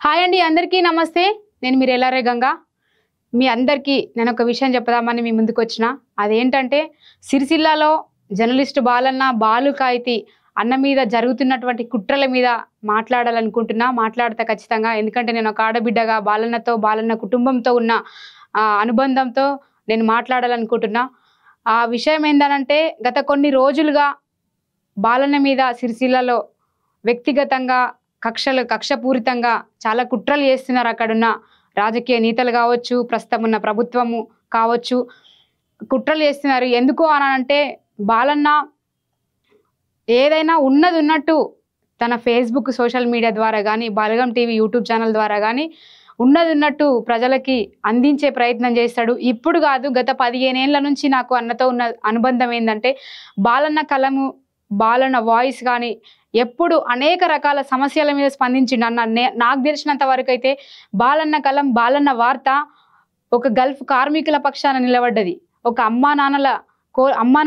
Hi అండి, అందరికీ నమస్తే. నేను మీరు ఎల్లారే గంగా. మీ అందరికీ నేను ఒక విషయం చెప్పదామని మీ ముందుకు వచ్చిన. అదేంటంటే, సిరిసిల్లాలో జర్నలిస్ట్ బాలన్న బాలుకాయితీ అన్న మీద జరుగుతున్నటువంటి కుట్రల మీద మాట్లాడాలనుకుంటున్నా. మాట్లాడతా ఖచ్చితంగా. ఎందుకంటే నేను ఒక ఆడబిడ్డగా బాలన్నతో, బాలన్న కుటుంబంతో ఉన్న అనుబంధంతో నేను మాట్లాడాలనుకుంటున్నా. ఆ విషయం ఏంటంటే, గత కొన్ని రోజులుగా బాలన్న మీద సిరిసిల్లలో వ్యక్తిగతంగా కక్షపూరితంగా చాలా కుట్రలు చేస్తున్నారు. అక్కడున్న రాజకీయ నేతలు కావచ్చు, ప్రస్తుతం ఉన్న ప్రభుత్వము కావచ్చు, కుట్రలు చేస్తున్నారు. ఎందుకు అనంటే, బాలన్న ఏదైనా ఉన్నది ఉన్నట్టు తన ఫేస్బుక్ సోషల్ మీడియా ద్వారా కానీ, బలగం టీవీ యూట్యూబ్ ఛానల్ ద్వారా కానీ ఉన్నది ఉన్నట్టు ప్రజలకి అందించే ప్రయత్నం చేస్తాడు. ఇప్పుడు కాదు, గత 15 ఏళ్ల నుంచి నాకు అన్నతో ఉన్న అనుబంధం ఏంటంటే, బాలన్న కలము, బాలన్న వాయిస్ కానీ ఎప్పుడు అనేక రకాల సమస్యల మీద స్పందించిండు. నాకు తెలిసినంత వరకు అయితే బాలన్న కలం, బాలన్న వార్త ఒక గల్ఫ్ కార్మికుల పక్షాన నిలబడ్డది. ఒక అమ్మా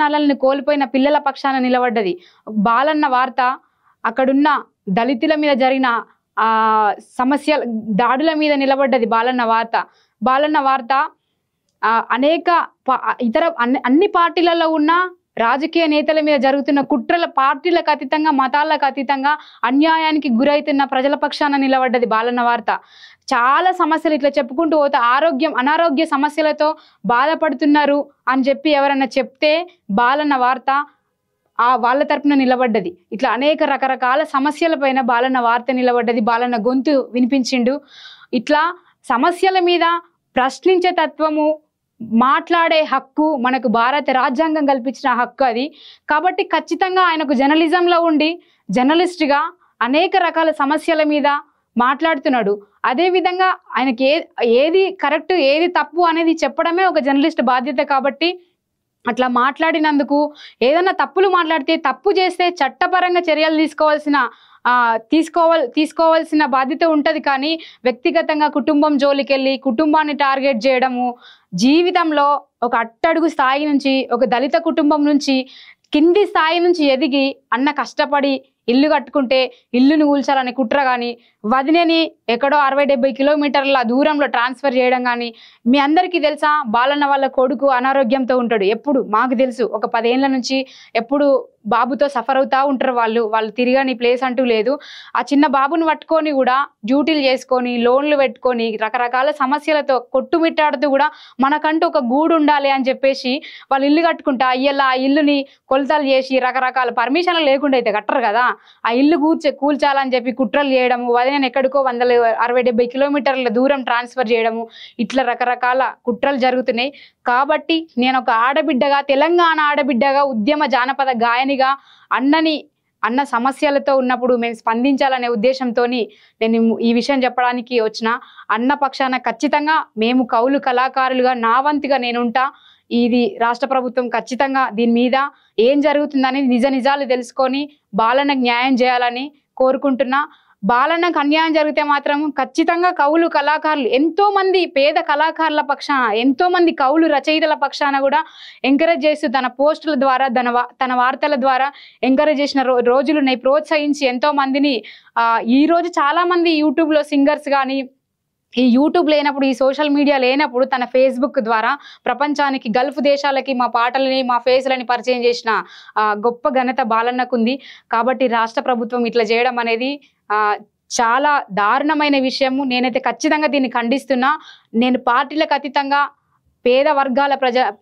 నాన్నల్ని కోల్పోయిన పిల్లల పక్షాన నిలబడ్డది. బాలన్న వార్త అక్కడున్న దళితుల మీద జరిగిన సమస్యల దాడుల మీద నిలబడ్డది. బాలన్న వార్త అనేక ఇతర అన్ని పార్టీలలో ఉన్న రాజకీయ నేతల మీద జరుగుతున్న కుట్రల, పార్టీలకు అతీతంగా, మతాలకు అతీతంగా అన్యాయానికి గురైతున్న ప్రజల పక్షాన నిలబడ్డది బాలన్న వార్త. చాలా సమస్యలు ఇట్లా చెప్పుకుంటూ పోతే అనారోగ్య సమస్యలతో బాధపడుతున్నారు అని చెప్పి ఎవరన్నా చెప్తే బాలన్న వార్త వాళ్ళ తరపున నిలబడ్డది. ఇట్లా అనేక రకరకాల సమస్యల పైన బాలన్న వార్త నిలబడ్డది. బాలన్న గొంతు వినిపించిండు. ఇట్లా సమస్యల మీద ప్రశ్నించే తత్వము, మాట్లాడే హక్కు మనకు భారత రాజ్యాంగం కల్పించిన హక్కు అది. కాబట్టి ఖచ్చితంగా ఆయనకు జర్నలిజంలో ఉండి జర్నలిస్ట్గా అనేక రకాల సమస్యల మీద మాట్లాడుతున్నాడు. అదేవిధంగా ఆయనకి ఏది కరెక్ట్, ఏది తప్పు అనేది చెప్పడమే ఒక జర్నలిస్ట్ బాధ్యత. కాబట్టి అట్లా మాట్లాడినందుకు, ఏదన్నా తప్పులు మాట్లాడితే, తప్పు చేస్తే చట్టపరంగా చర్యలు తీసుకోవాల్సిన బాధ్యత ఉంటుంది. కానీ వ్యక్తిగతంగా కుటుంబం జోలికెళ్ళి కుటుంబాన్ని టార్గెట్ చేయడము, జీవితంలో ఒక అట్టడుగు స్థాయి నుంచి, ఒక దళిత కుటుంబం నుంచి, కింది స్థాయి నుంచి ఎదిగి అన్న కష్టపడి ఇల్లు కట్టుకుంటే ఇల్లుని కూల్చాలనే కుట్ర కానీ, వదినని ఎక్కడో 60-70 కిలోమీటర్ల దూరంలో ట్రాన్స్ఫర్ చేయడం కానీ. మీ అందరికీ తెలుసా, బాలన్న వాళ్ళ కొడుకు అనారోగ్యంతో ఉంటాడు. ఎప్పుడు మాకు తెలుసు, ఒక 10 ఏళ్ల నుంచి ఎప్పుడు బాబుతో సఫర్ అవుతూ ఉంటారు. వాళ్ళు తిరగని ప్లేస్ అంటూ లేదు. ఆ చిన్న బాబుని పట్టుకొని కూడా డ్యూటీలు చేసుకొని, లోన్లు పెట్టుకొని, రకరకాల సమస్యలతో కొట్టుమిట్టాడుతూ కూడా మనకంటూ ఒక గూడు ఉండాలి అని చెప్పేసి వాళ్ళు ఇల్లు కట్టుకుంటా అయ్యల్లా ఆ ఇల్లుని కొలతలు చేసి, రకరకాల పర్మిషన్లు లేకుండా అయితే కట్టరు కదా, ఆ ఇల్లు కూల్చాలని చెప్పి కుట్రలు చేయడము, వదిన ఎక్కడికో 160-70 కిలోమీటర్ల దూరం ట్రాన్స్ఫర్ చేయడము, ఇట్లా రకరకాల కుట్రలు జరుగుతున్నాయి. కాబట్టి నేను ఒక ఆడబిడ్డగా, తెలంగాణ ఆడబిడ్డగా, ఉద్యమ జానపద గాయనిగా అన్న సమస్యలతో ఉన్నప్పుడు మేము స్పందించాలనే ఉద్దేశంతో నేను ఈ విషయం చెప్పడానికి వచ్చిన. అన్న పక్షాన ఖచ్చితంగా మేము కౌలు కళాకారులుగా నా వంతుగా నేనుంటా. ఇది రాష్ట్ర ప్రభుత్వం ఖచ్చితంగా దీని మీద ఏం జరుగుతుందని నిజాలు తెలుసుకొని బాలన్నకు న్యాయం చేయాలని కోరుకుంటున్నా. బాలన్నకు అన్యాయం జరిగితే మాత్రం ఖచ్చితంగా కౌలు కళాకారులు, ఎంతో మంది పేద కళాకారుల పక్షాన, ఎంతో మంది కౌలు రచయితల పక్షాన కూడా ఎంకరేజ్ చేస్తూ తన పోస్టుల ద్వారా, తన వార్తల ద్వారా ఎంకరేజ్ చేసిన రోజులున్నాయి. ప్రోత్సహించి ఎంతో మందిని ఈ రోజు చాలా మంది యూట్యూబ్లో సింగర్స్ కానీ, ఈ యూట్యూబ్ లేనప్పుడు, ఈ సోషల్ మీడియా లేనప్పుడు తన ఫేస్బుక్ ద్వారా ప్రపంచానికి, గల్ఫ్ దేశాలకి మా పాటలని, మా ఫేస్లని పరిచయం చేసిన గొప్ప ఘనత బాలన్నకుంది. కాబట్టి రాష్ట్ర ప్రభుత్వం ఇట్లా చేయడం అనేది చాలా దారుణమైన విషయము. నేనైతే ఖచ్చితంగా దీన్ని ఖండిస్తున్నా. నేను పార్టీలకు అతీతంగా పేద వర్గాల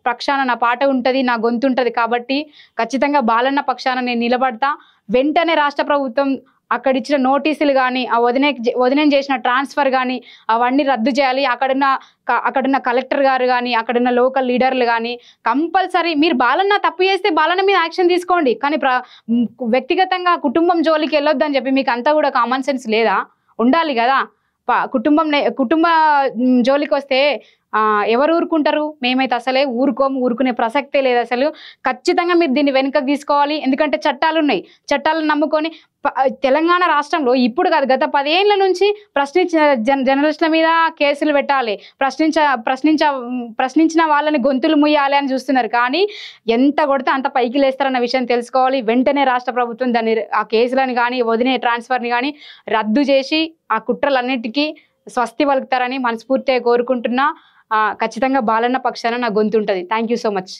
పక్షాన నా పాట ఉంటుంది, నా గొంతు ఉంటుంది. కాబట్టి ఖచ్చితంగా బాలన్న పక్షాన నేను నిలబడతా. వెంటనే రాష్ట్ర ప్రభుత్వం అక్కడ ఇచ్చిన నోటీసులు కానీ, ఆ వదిన చేసిన ట్రాన్స్ఫర్ కానీ అవన్నీ రద్దు చేయాలి. అక్కడున్న కలెక్టర్ గారు కానీ, అక్కడున్న లోకల్ లీడర్లు కానీ కంపల్సరీ మీరు బాలన్న తప్పు చేస్తే బాలన్న మీద యాక్షన్ తీసుకోండి. కానీ వ్యక్తిగతంగా కుటుంబం జోలికి వెళ్ళొద్దని చెప్పి మీకు అంతా కూడా కామన్ సెన్స్ లేదా? ఉండాలి కదా. కుటుంబ జోలికి వస్తే ఎవరు ఊరుకుంటారు? మేమైతే అసలే ఊరుకోము, ఊరుకునే ప్రసక్తే లేదు అసలు. ఖచ్చితంగా మీరు దీన్ని వెనుకకు తీసుకోవాలి. ఎందుకంటే చట్టాలున్నాయి. చట్టాలను నమ్ముకొని తెలంగాణ రాష్ట్రంలో ఇప్పుడు కాదు, గత 10 ఏళ్ల నుంచి జర్నలిస్టుల మీద కేసులు పెట్టాలి, ప్రశ్నించిన వాళ్ళని గొంతులు ముయ్యాలి అని చూస్తున్నారు. కానీ ఎంత కొడితే అంత పైకి లేస్తారన్న విషయం తెలుసుకోవాలి. వెంటనే రాష్ట్ర ప్రభుత్వం దాన్ని ఆ కేసులను కానీ వదిలే ట్రాన్స్ఫర్ని కానీ రద్దు చేసి ఆ కుట్రలన్నిటికీ స్వస్తి పలుకుతారని మనస్ఫూర్తిగా కోరుకుంటున్నా. ఖచ్చితంగా బాలన్న పక్షాన నా గొంతు ఉంటుంది. Thank you so much.